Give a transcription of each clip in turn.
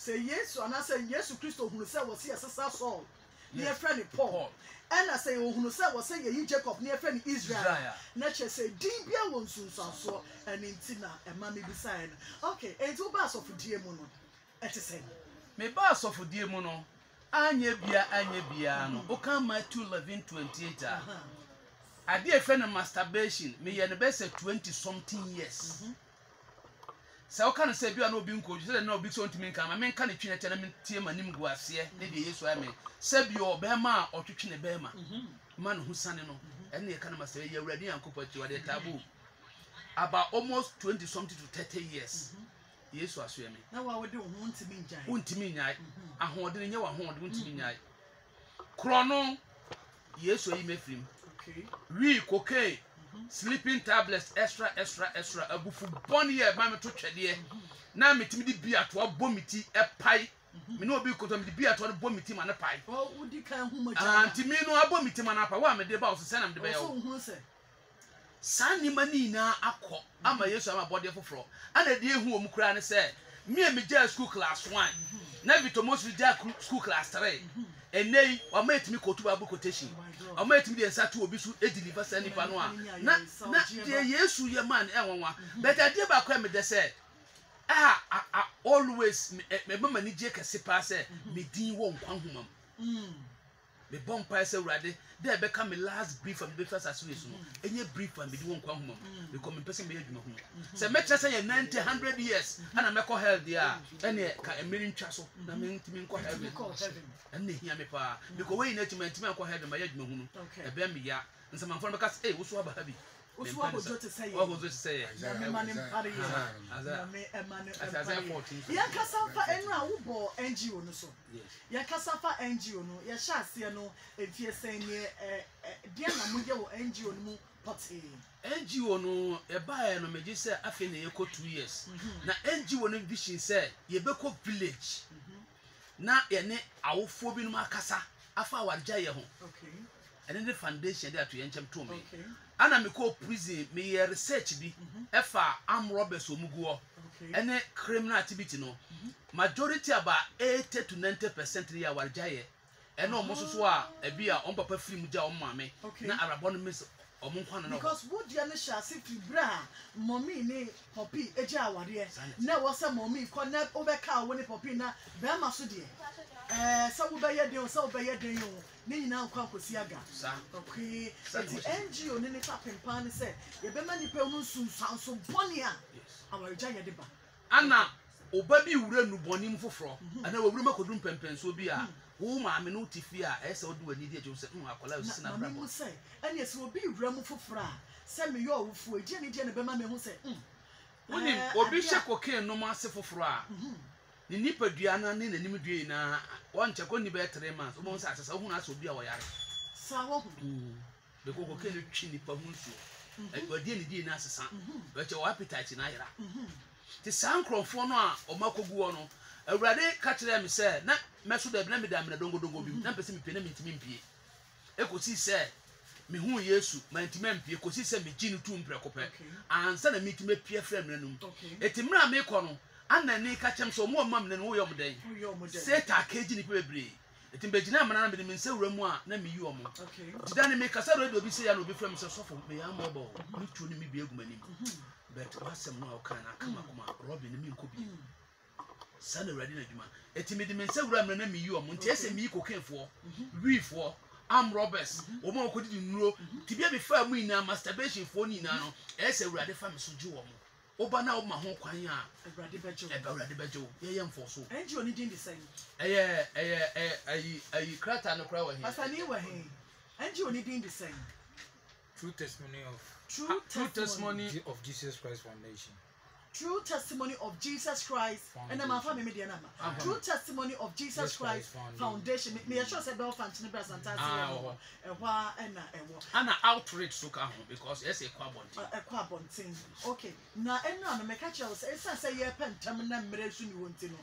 say yes and I say yes Christo who say was here Saul near friend Paul and I say who say was say ye Jacob near friend Israel nature say dibia won soon so and intina and mammy beside okay and two bars of dear mono at the same me bars of dear mono anya bia no oka Matthew 11:28 I dear friend of masturbation me ye the best 20 something years so can say bia no bi nko say no bi so ntimi nka ma me nka ne twene tena me tie manim gu ase ne de Yesu ame say bi obema otwetwe ne bema man hu sane no ene ye kana master ye awrade yankopa chi wade tabu about almost 20 something to 30 years Yesu aso me na wa wode ho ntimi njan untimi nyae ahode nye wa hode untimi nyae krono Yesu ayi mefrim okay we cocaine sleeping tablets extra abufu boni ye ma me to twede na metimi di bia to abomiti epai me no obi koto me di bia to abomiti ma na pai o udi kan hu ma antimi no abomiti ma na pai wa me de ba o se na me de ba yo sani mani na akọ ama Yesu ama body foforo ana de ehu o mu kura ne se me ja school class 1 na Vitomus ja school class 3 enei o ma etimi kotu ba quotation o ma etimi de nsatu obi su edeliver sani pa no a na de Yesu ye man enwanwa but ade ba kwa me de se always me mama ni je kese pa se me din wo nkwa humam me bon pa se urade de be ka me last brief from the first association enye brief and me di wo nkwa humam because me person me adwuma hu se me tese ye 90 100 years ana me ko hell dia ene ka emiri ntwa so na me ntimi nko heaven ene hia me pa because we na ntimi nko heaven ma ye adwuma hu no e be me ya nsamanfo be ka say wo so aba ha bi Osu abojo te say ya me manim pare ya me emane ya kasafa enu a wo bo NGO no so ya kasafa NGO no ya sha ase no efie sen ne dia na mo ye wo NGO no mu pote NGO no e baa no meji say afi na ye ko 2 years na NGO no vision say ye be ko village na ye ne awofo bi no makasa afa warja ye ho okay and the foundation there to yenchem to me ana me ko prison me ye research bi efa am robbers omuguo ene criminal activity no majority about 80 to 90% ya warjaye ene omososo a ebi a on papa free mu ja on mame na arabo no miss omunkwa no because would you na si fibra mommy ni poppy eja aware na wo se mommy ko na obeka wo ni poppy na be ma so de sa wo be ye de sa wo be ye de yo ni nyina nkwa kosi aga okay NGO ni papempa ni se ye be ma ni pe unu sunsanso boni a awarja ye de ba ana oba bi wura nu boni mfoforo ana wo wura makodum pempenso bi a wo ma me no tifi a ese wo do ani de je se akola osisi na bra mo se ene se obi wura mu foforo a se me yo ofufu eje ni de ne be ma me hu se woni obi hye kokain no ma se foforo a ni nipa duana ne nanim due na won cheko ni be 3 months o mo sa asesa hu na so bi a wo yare sa wo hu be ko kokain no twi nipa hu nsuo e wadi ni di na asesa be che wo appetite na yara ti sankrofo no a o makogu no awurade ka kire me se na meso da bi na me da me dongo bi na pese me pene me ntimi mpie ekosi se me hu Yesu ma ntimi mpie ekosi se me ginu tu mprekope ansa na me ntimi pie frem nanum etimra me ko no anani ka chem so mo mam ne no yo mden se ta keji ni pebre etimbe gina amana na me nse wura mu a na me yi omo dida ne me kasa radio bi se ya no bi frem se sofo me ya mo bo me tu ni me bi egumani but wasem no o kana kama Robin me nko bi sana ready na djuma etimi di mense wura mre na mi yi omo nti ese mi yi kokenfo wiifo am robbers o mo ko di nuro tibia be fa mu ina masturbation fo ni ina no ese wura de fa me so ji omo oba na o ma ho kwan a awurade bejo ye yemfo so NGO ni din the same ayi krata no kra wa he asani wa he NGO ni din the same True testimony of Jesus Christ Foundation. True testimony of Jesus Christ and I'm a media number. True testimony of Jesus Christ Foundation. Me sure say be function be santasi and outreach so ka ho because yes e kwa bontin. Okay. Na eno me ka che say say ye pentam na mmere su ni wonti no.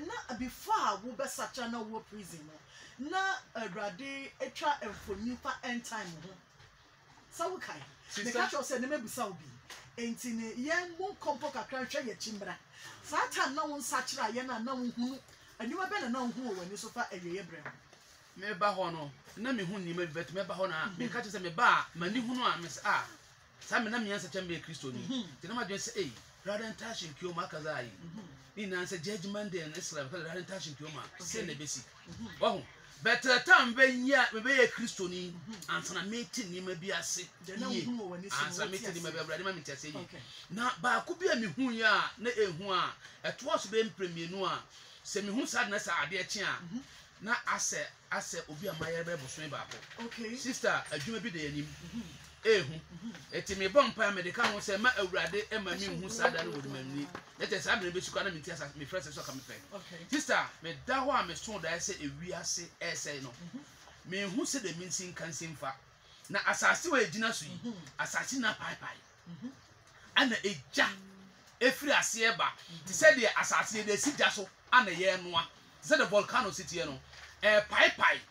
Na before wo be sacha na wo prison no. Na awurade etwa enfoni fa end time ho. Sawo kai. Me catch you say ne mebusa obi. Enti ne yen mo kompo kakra hwe ye chimbra. Satan na won sachira ye na won hunu. Anima be na hunu wani so fa aweye brem. Me ba ho no na me hu nima bet me ba ho na me catch say me ba mani hunu a me sa me na me yansa chambe Kristo ni. Ti na ma dwen say rather than touching kioma kazai. Ni na say judgment day in Islam rather than touching kioma say na besi. Wa better time when ya me be Kristo ni ansa na meeting ni ma bi ase. Ansa meeting ni ma bi abra ni ma me tase yi. Na ba ko bi a me hu ya na ehu a eto so be mpremienu a se me hu sad na sa ade echi a na ase obi amaye be boso ba ko. Okay. Sister adwuma bi de yanim. Ehu eti me bompa me de ka ho se ma awurade e ma mi hu sada no wodi mamni ete sa me be suka na me tiasa me fresh so ka me pe. Okay. Sister me da ho a me so da se ewi ase ese no me hu se de me nsin kan simfa na asase wa ejina so yi asase na pai ana eja efiri ase e ba ti se de asase de sija so ana ye noa se de volcano city no pai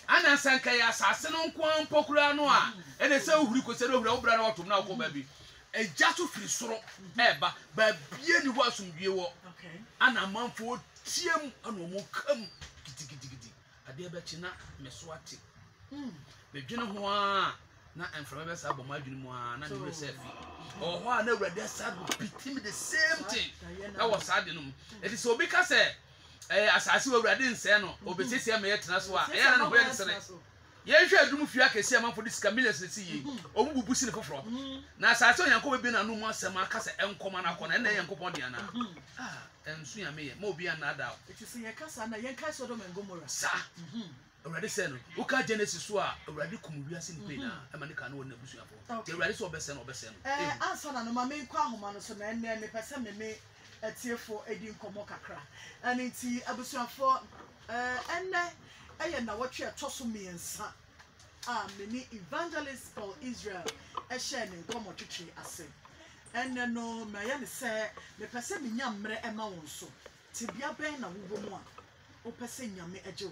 ana sanka ya asase no nko pokura no a ene se ohuri ko se do ohura obra na otom na ko ba bi eja so firi soro ba bie ni ho asomdue wo ana manfo tiem ana omo kam gidigidi ade be chi na me so ate me dwene ho a na enframa be sa boma dwene mu a na ne se fi ho a na awurade sa bitim the same thing that was sad no it is obi ka se asase wo awurade nse no obesese me yetena so a na no ho ye sere ye hwe adum fi akese amanfo disika millions ne si yi omu bubusi ne foforo na asase onyanko be na no mu asem aka se enkoma na akona na yankopon de ana ensu ya meye mo obi anada it is ye kasa na yen kai Sodom and Gomorrah sa awurade se no uka Genesis so a awurade kumu wiase ni pe na amane ka na wona busu afo te awurade so obese no ansa na no ma me nkwa ahoma no so na enne me pese me etiefo edi nkomo kakra ani ti abusuafo enne eye na wotwe etoso miensa mini evangelist for Israel share ne nkomo twetwe ase enne no ma ye ne se me pese me nyamre ema won so ti bia ben na wo mu a o pese nyame eje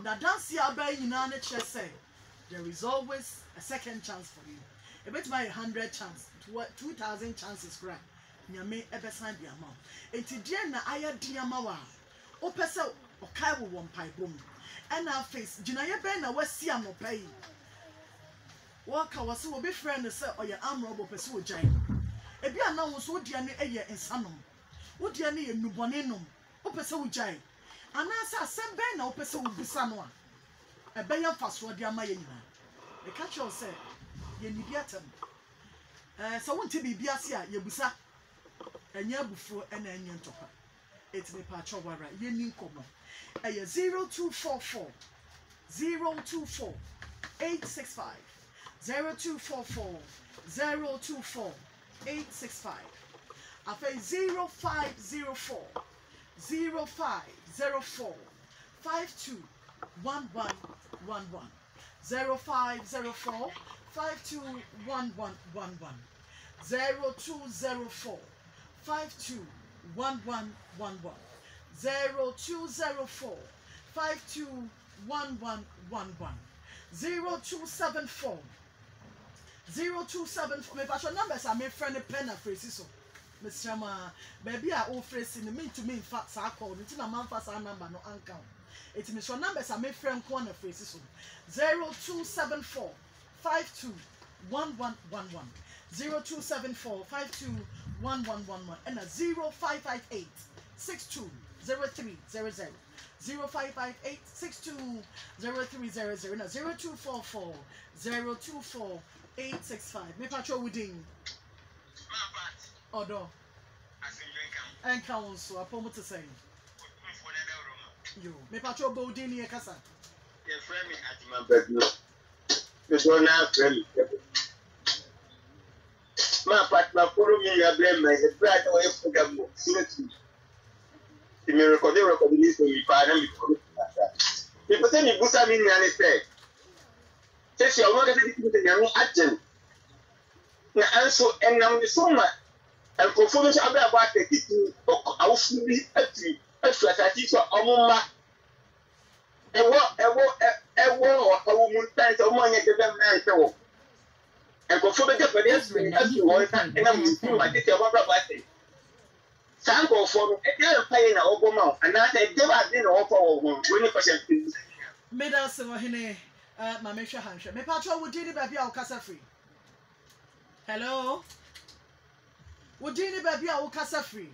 na dance ya ba nyina ne kire say there is always a second chance for you a bit by 100 chance 2000 chances right nyame ebesan dia ma enti die na aya dia ma wa o pese o kai wo won pai bom na face gina ye ben na wasi anopai waka wase wo be friend say o ye amrobo pese wo jan ebi ana wo so dia ne eye insanom wo dia ne ye nubone nom o pese wo jan ana sa sem ben na o pese wo bisa no a ebe ya faso dia ma ye nyina e ka cho say ye ni biatam so wonte bibia se a ye busa enya bufuo na enya ntopa etime pa chowara ye ni nkomo eye 0244 865 0244 865 afa 0504 0504 521111 0504 521111 0204 521111 0204 521111 0274 me passion numbers are my friend pen and phrases so Mr. Ma baby are all phrasing the mean to me in fact I call it in a man fast number no uncount it is your numbers are my friend corner phrases so 0274 521111 0274 521111 and a 0558 620300 0558 620300 and a 0244 024 865 me patrol within odo and count so upon to say you me patrol bodin here kasa your friend me at my bedroom this one now friend my partner follow me your blame my bright away for them seriously the miracle this will be fine and people say me busa me and say say you want to get the young agent na also enam so ma and performance about the kitchen au fully atri atri so omuma ewo o mun tan so mo nya de dem na se wo nkurɔfoɔ bɛgya pɛdeɛ asi wɔn nsa ɛnam nsuo ma tete ɔmo abrabɔ ase saa nkurɔfoɔ no ɛdeɛ mpa yɛ na ɔbɔ ma wo anaasɛ ɛdeɛ ba ade na ɔkɔ wɔ ho wɔn nyɛ kɔhyɛ mpe. Meda se wɔ hene ma mehwɛ hanhwɛ mepatwa wo din ne baabi a wokasa firi. Hello wo din ne baabi a wokasa firi.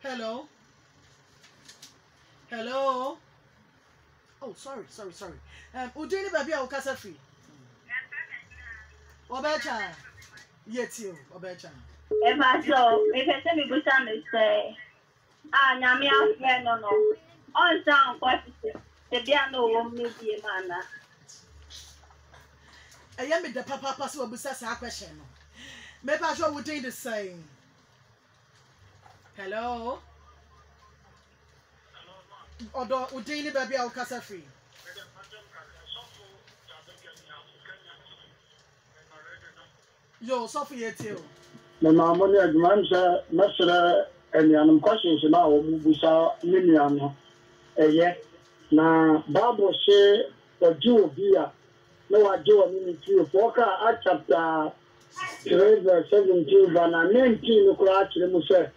Hello. Hello. Oh, sorry. Udini baby a ukasa free. Obecha. Yetio, Obecha. Eba so, me pese mi busa me say, nyame afre no. On sound kwafise. Te bia no wo me die mana. Eya me de papa so busa sa question no. Me pa so udin the same. Hello. Odo udini baby a ukasa free. Yo, Sophie Etio. The Mamoni Admansa, Master, and the Anam questions about Busa Limiano. Yet, now, Bible say, the Jew here, no, I do a minute to Walker at chapter 3, verse 17, and 19, actually, Musa.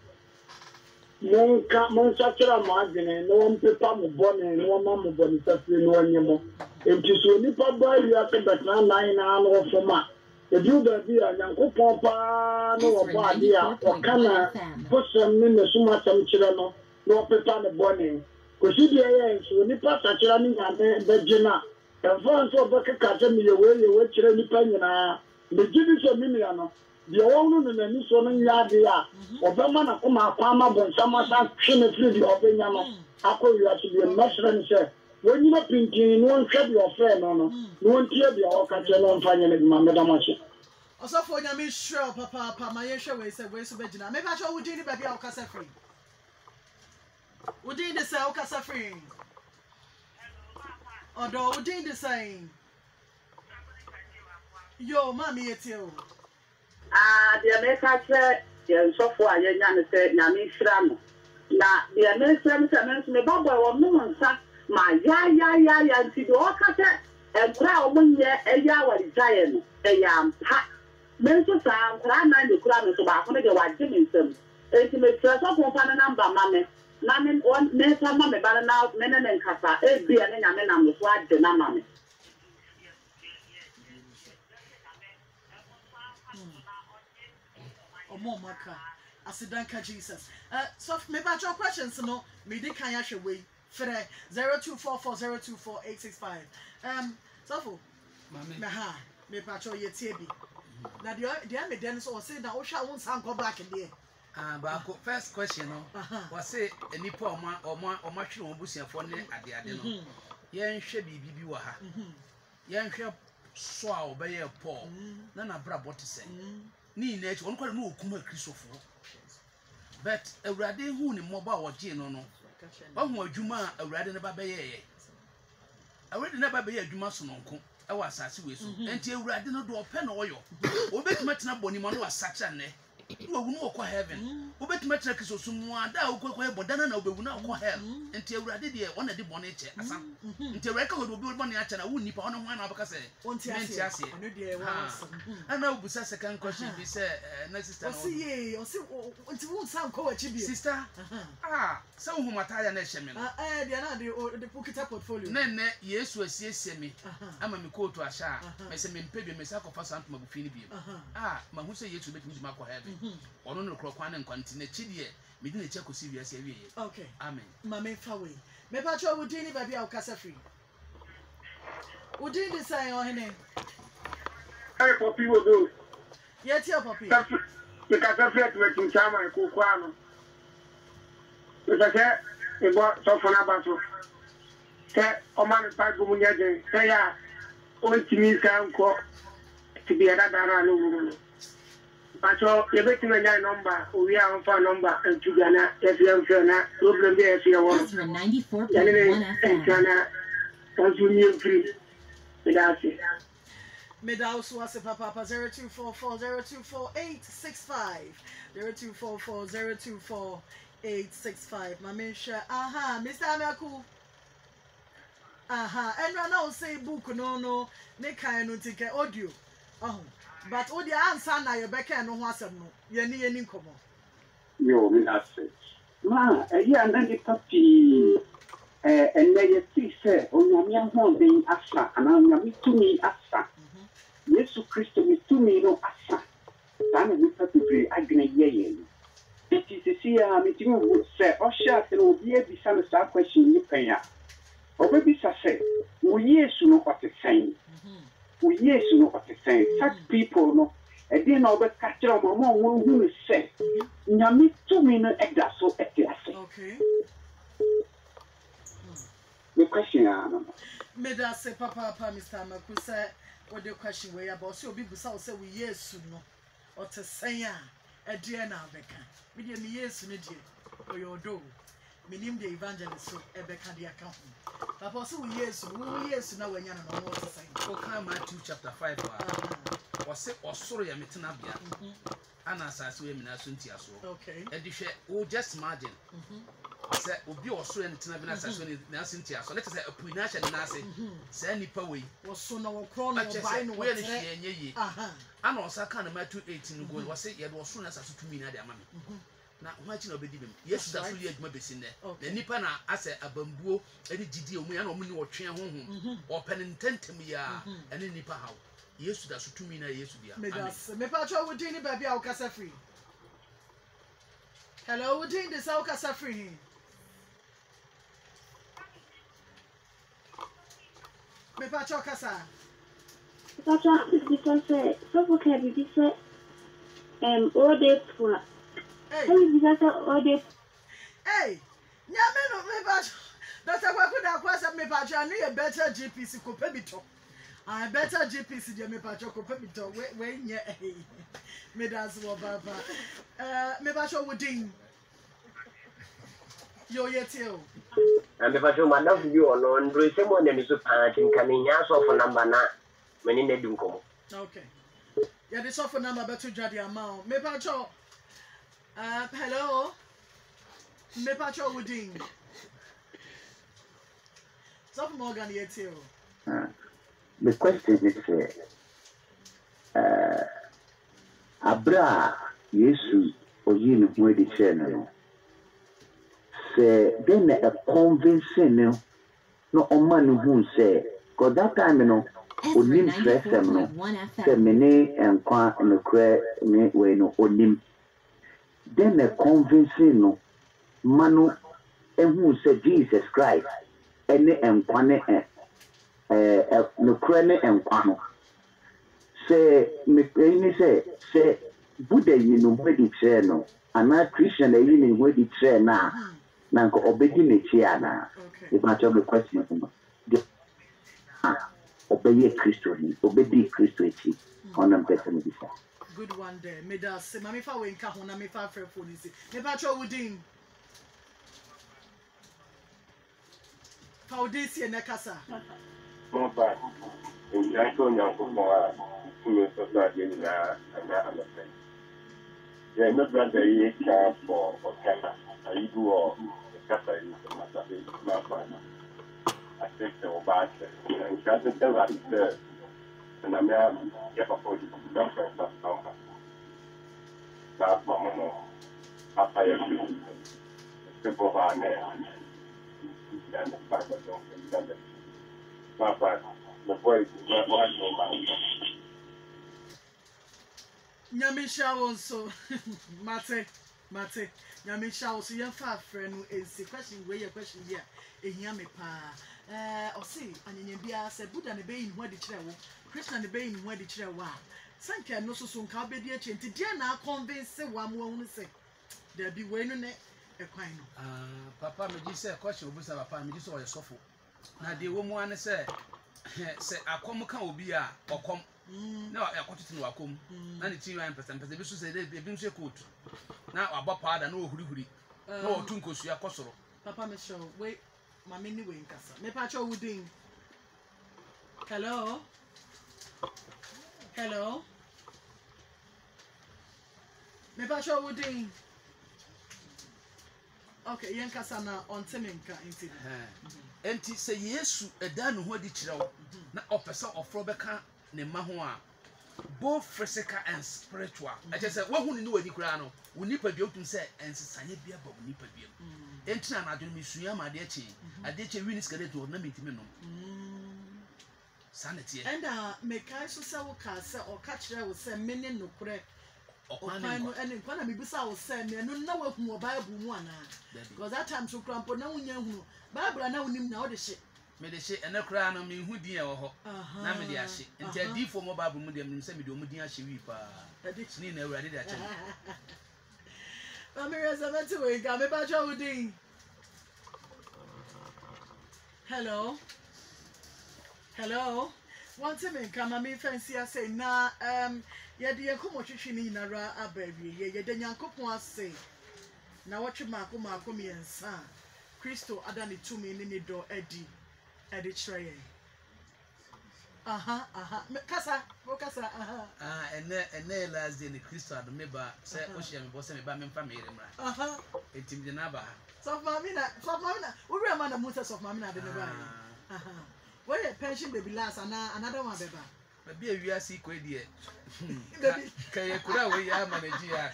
Monsatura Margin, no one paper bonnet, no mamma bonnet, no one more. It is only Papa, you have to bet 9 hours for ma. The Judah be a young papa, no body, or canna put some in the Suma Chilano, no paper the bonnet. Because he did, so when you pass a chilani and Virginia, and France or Bucket Academy away, you were chilling penina, the Jewish of Miliano. The old and the new son in Yadia, or Bamana Kuma Pama, when someone shouldn't feel the Obeyama. I call you to be a master and say, when you're not thinking, no one said your friend, no one tear the Okajan on finding Madame. Also, for your miss sure, Papa, my issue is a waste of Virginia. Maybe I should would do baby Alcasa free. Would you the sell Casa free? Although would you the same? Yo, mammy, it's you. The America said, so far, I said, Nami Shram. Now, the American mentioned me, Baba, or no one said, my ya, and see the Okata, and crowd 1 year, a year was giant, a yam pack. Mental sound, and the crowd is about to get Jimmyson. It may trust up on a number, mammy. Mammy, one mental mammy, but now, men and Casa, a beer and a man, I'm the mammy. More marker. I said, Danka Jesus. So, maybe I draw questions, no, me de can yash away. Fere 0244024865. So, Maha, me patro ye tebi. Now, the army Dennis or say, now, shall won't sound go back in there. But first question, was say a nippo or much on Busia for at the Adeno. Yan should be Bibiwaha. Yan shall swallow by a paw. None of Brab what to say. Ni nature one quite no kuma Christopher. But a radin who in mobile or gin no. One more Juma a radin about Baye. I read never be a Jumason uncle. I was sassy with you. And you radin do a pen oil. Or bet Matna Bonimano was such a ne. You will not heaven. Or bet Matna so someone that will go but then I will not go hell. Until Radid one of the bonnet. Until record will be money at and I wouldn't nip on one of us. I know the second question be said, sister. See, or see, won't sound coach, sister. So whom I tie a nation. The pocket portfolio. Then, yes, was yes, me. I'm a call to a shah. I say, me pay me sacrifice on my Fini. My who say yes to make me Marco heaven. Or no crock one and continue chiddy. Me didn't check with serious every year. Okay, amen. My main faway. Maybe I would do baby our casa free. Would you decide on her name? Hey, Poppy will do. Yes, your Poppy. You can separate with Chama and Kukwano. If I say, it was so for Nabato. Say, Oman Pipe Munya, say, only to me, to be another. But everything I number, we are on phone number and to Ghana, FM Fiona, problem there if you want. 94.1 FM. Ghana, don't you mean free? Without it. Medaus was a papa 0244024865. 0244024865. Mamisha, Mr. Amaku. And right now say book no, ne kind of take audio. Oh, but all the answer now you back and no one said no. Any income. Yo, me that's it. Ma, yeah, and then the puppy. And they say, oh, young one being asa, and I'm to me asa. Yes, Christo, me to me no asa. Then we have to be agreeing. It is to see a meeting would say, oh, sure, there will be a some question you pay. Or maybe say, we yes, you know what to say. We yes, you know what to say. Such people, no, and then over catch your mama who say, Yami to me no egg so at the okay. The question, Made us say, Papa, Mr. Makusa, what the question way about so people say we yes, no, or to say, a dear now, Becca. We did me yes, no, dear, or your door. Meaning the evangelist, so a Becca the account. Papa, so yes, now when you're not what to say. Okay, Matthew chapter 5, was it or sorry, I'm meeting up here. And as I say, I'm not okay. And you share, oh, just margin. Say, Obi or so and Tinabina Sasson Nasintia. So let us say a Punash and Nasi, Sandy Poway, was so no crown, ye. And also, I can't imagine 18 gold was it yet was soon as I to me, Nadia Mammy. Now, imagine obey him. Yes, that's really a mobile in there. The Nipana, I say a bamboo, any GD, we are no money or train home, or pen intent to me, and in Nipa how. Yes, that's to me, yes, to be a Mepacho would any baby out Casa free. Hello, would in the South Casa free. Mepacho Casa. Mepacho, because so can be said, all day for. Hey, Yameno, Mepacho. That's a good question. Mepacho, I need a better GPC copebito. I better GPC, dear Mepacho copebito. When ye, Medas or Baba. Mepacho would ding. Yo, yet you. And the Pacho, Madame, you are on Drusemon and is a parent coming out of a number when in a dunko. Okay. Yeah, the software number better judge amount. Mepacho. Hello. Mepacho Wooding. Stop Morgan yet too. The question is Abra Yesu or you know the channel. Say then a convincing no on man who say, because that time you know, Onim stress them no, Semene and Qua and the crack way no Onim. Then a convincing no Manu and who said Jesus Christ and Quane no crane and Quano. Say, McLean say, Buddha, you know, where the chair no, and not Christian, they you know where the chair now. Nanko obey the chair if I tell the question, obey Christo, obey Christo, on them person. Good one there. Made us say, Mammy, if I went Kahuna, me far for police. Mepacho Wooding. How this year, Nakasa? No, but in Janko, Yanko, who society in the they are not that they care for Canada. I do all the Casa in the Matter. I think they were bad. And can't tell us and I'm get a 40 girlfriend. That's my mom. After you, simple van there. And the fact that don't get it. Not bad. The boy is not one. Nyamisha also, Mate, Nyamisha also, your far friend is a question where your question here, a yammy pa. Or see, and in Bia said, Buddha and the Bain where the chair, Christian the Bain where the chair was. Sanka no so soon can be dear change. Dear now convince one won't say, there be winning a quine. Papa, me just say a question of Papa, me just saw a sofa. Now the woman say, I come can be a or come. No, I got it in Wakum. And it's 9%. But the business said they've been so good. Now about part and no hurry. No, Tunkos, you are Cosoro. Papa, Michelle, wait, my mini wing casa. Mepacho Wooding. Hello? Hello? Mepacho Wooding. Okay, Yankasana on Teminka indeed. And say yes, a dan who did you know, not officer of Robeca. Ne mahoa both physical and spiritual. I just said, what would you do with the crown? We need to do to say, and Sanya be about Nipadium. Enter an Adam Suyama Dechi, a Dechi Winnie Skeleton of Namitimino. Sanity. And make I so sell cassa or catch there with some minion no correct. Or final and in Panama Bissau send me, and no one more Bible one. Because that time so cramp no one young Bible, I know him now the shit. Made a shit and a crown on me who dear or Namadia shit. And tell deep for mobile medium and semi domudia she weep. It's never ready that. Ramirez, I'm at to come about your wedding. Hello. Hello. One time come I fancy I say na ya dear come what you need na ra baby. Ye den yankopon say. Na what you mark me and son. Christo adani 2 me in the door Eddie tray. Kasa, and then last day the Christo had the member said, Ocean was a bamming family. It's in the Naba. So, Mamina, we were among the mothers of Mamina. Where a pension baby last another one, baby. But be a USC quid yet. Can you could away your manager?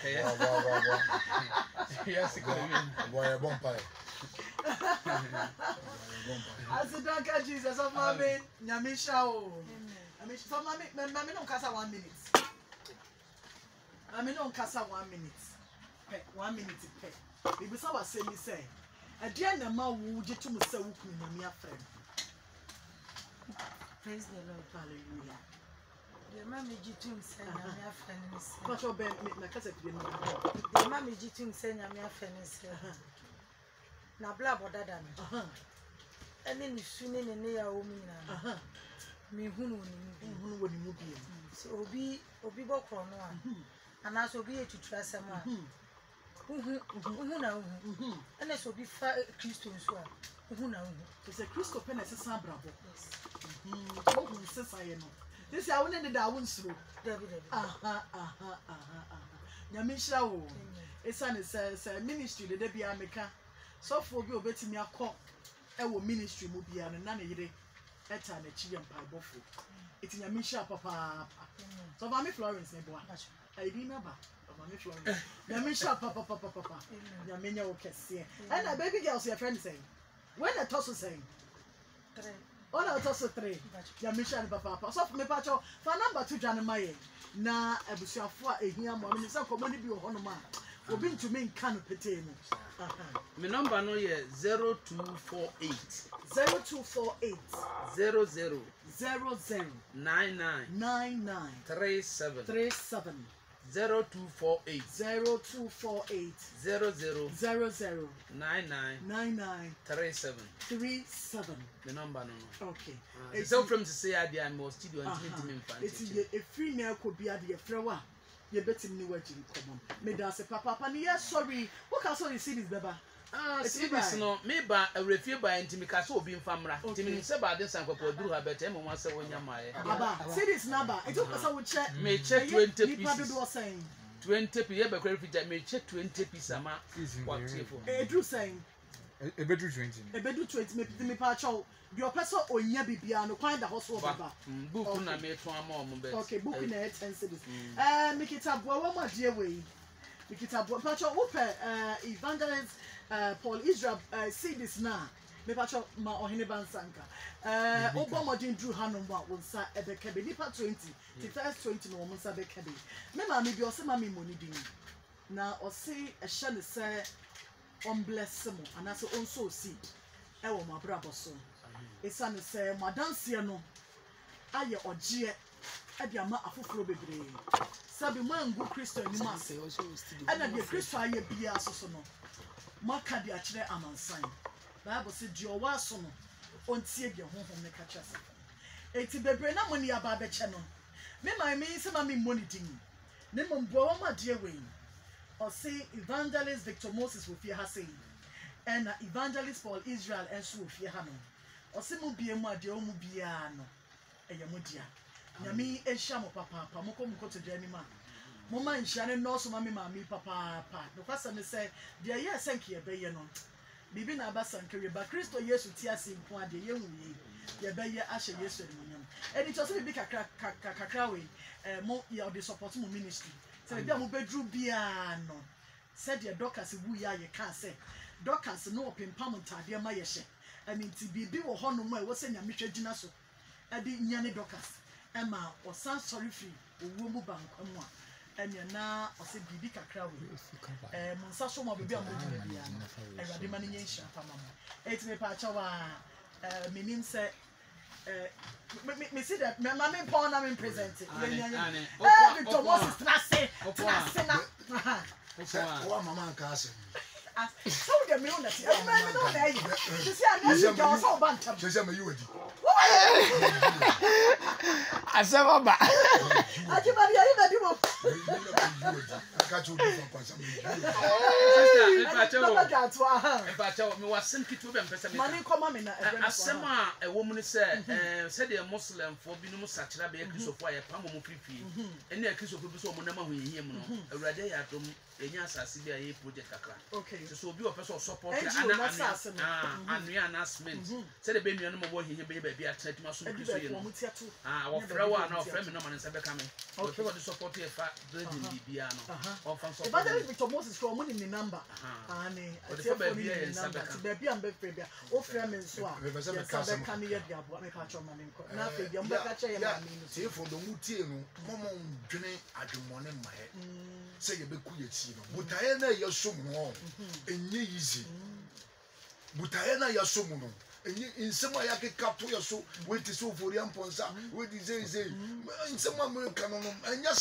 Yes, boy, a bumpire. I said, don't catch Jesus of Mammy, Yamisha. I mean, for Mammy, don't cast 1 minute. I mean, don't cast 1 minute. 1 minute to pay. It was our same say. At the end of my wood, you to me so my friend. Praise the Lord, hallelujah. The mammy Jitum said, I'm your friend. What your bed make my cousin? The mammy Jitum said, I'm your friend. Now, blah, but that, and then you soon in a near woman. Me who would move you. So, be Bokron, and I shall be to trust a man. Who know, and I shall be Christians. Who know, it's a Christo pen as a Sabra. This I wouldn't that won't through. Yamisha, it's an ministry, the Debbie America. So for you, betting me a cock, our ministry will be an another at an achieving pie buffalo. It's in Yamisha, papa. So, Mammy Florence, my boy. I remember. Mammy Florence. Yamisha, papa. Yamina, okay, see. And a baby girl's your friend saying. When a toss is saying. Oh, no, toss 3. Yamisha and papa. So, me pacho, for number 2, Janamaye. Na, a bushia for a year more, and some community of Honoma. For being to me, can potato. My number no ye 0248 0248 00 99 37 0248 00 99 37. The number no. Okay. It's so from to say I am more studio and it's a free mail could be at the flower. You bet him new wedding common. Me da say papa sorry. What can so you see this baba? See this no me ba a refuse by intimika so obi mfamra. Timi say ba this and papa do her better me wan say wonya mae. Baba, see this number. It took us we check. Me check 20 pieces. People do saying 20 pieces be query feature me check 20 pieces ama. What for? Do saying a bedroom 20. A bedroom 20 me pa chow. Your person onya bibia no kwan da hoso baba. Book na me to am mo be. Okay, book na 10 cedis. Mikita bo wa ma die we. Mikita bo pa chow open evangelist Paul Israel see this now. Me pa chow ma ohene bansanka. Obo modin drew hanom wa wonsa ebeka be nipa 20. The first 20 no wonsa beka be. Me ma me bi o se ma me money din. Na o se e hye ne se on bless mo anaso on so seed. E wo ma brabo so. Esane se madanse no aye ogie e dia ma afoforo bebre sabi mangu Kristo ni ma se e na dia Kristo aye bia asoso no maka dia kire amansan Bible say di o wa so no ontie dia honhom ne ka kyase eti bebre na moni aba be che no me ma me se ma me money din ne mo mbo wa ma dia we o say evangelist Victor Moses wo fie ha say and evangelist Paul Israel enso wo fie ha no Osimu bie mu ade omu bia no eye mudia nyame ehia mo papa mo ko to dani ma mo man hia ne no so ma me papa no kwasa me say de ye senke ye be ye no bibi na aba sankere ba Kristo Yesu ti ase nko ade ye nwuye ye beye ahye Yesu animonyam eni to se bibi kakra we mo ye the support mo ministry se bia mo bedru bia no said the doctors bu ya ye kan se doctors no opempam ntade ma ye hye ani ti bibi wo hono mo e wo se nyamehwe gina so ade nyane doctors ema o san sorry free owo mu banko mu a enya na o se bibi kakra we mo nsa so mo bibi am gina bia Awurade ma ne nyensha pama mo eti me pa chawa menim se me see that my mommy pawn na me present it Victor Moses na say na o mama nka ase so the me una see me no na yi you see I know you so bantam se me you adi asema ba ajibari ayi na di mo aka chu do for kwasa me Epacho me wasem kitu be mpesa me mani koma me na asema ewo mu ne se de Muslim fo bi no mu sakira be Kristofo aye pam mu fifi ene Kristofo bi so mo na ma ho yehie mu no Awurade ya dom enya asase bi aye project kakra okay so obi o person support ana announcement se de be nua no mo wo hihie be ba bia atuma so Kristo ye no wo fra wa na wo fra me no man se be ka me o pe wo de support e fa building bibia no o fa support Evangelist Victor Moses from money ni number ani ati ba bia ye nsa be ka be bia mbe frɛ bia o frɛ me nso a ye sa be ka ne ye dia bo me pa choma ne nko na fe bia mbe ka che ye ma ni no tie fo do mu tie no momo ndwene adwemone mahe se ye be ku ye ti no butaye na ye som no enye easy butaye na ye som no enye insema ya ke kapo ye so we ti so fori amponsa we di zei insema me kanu no enya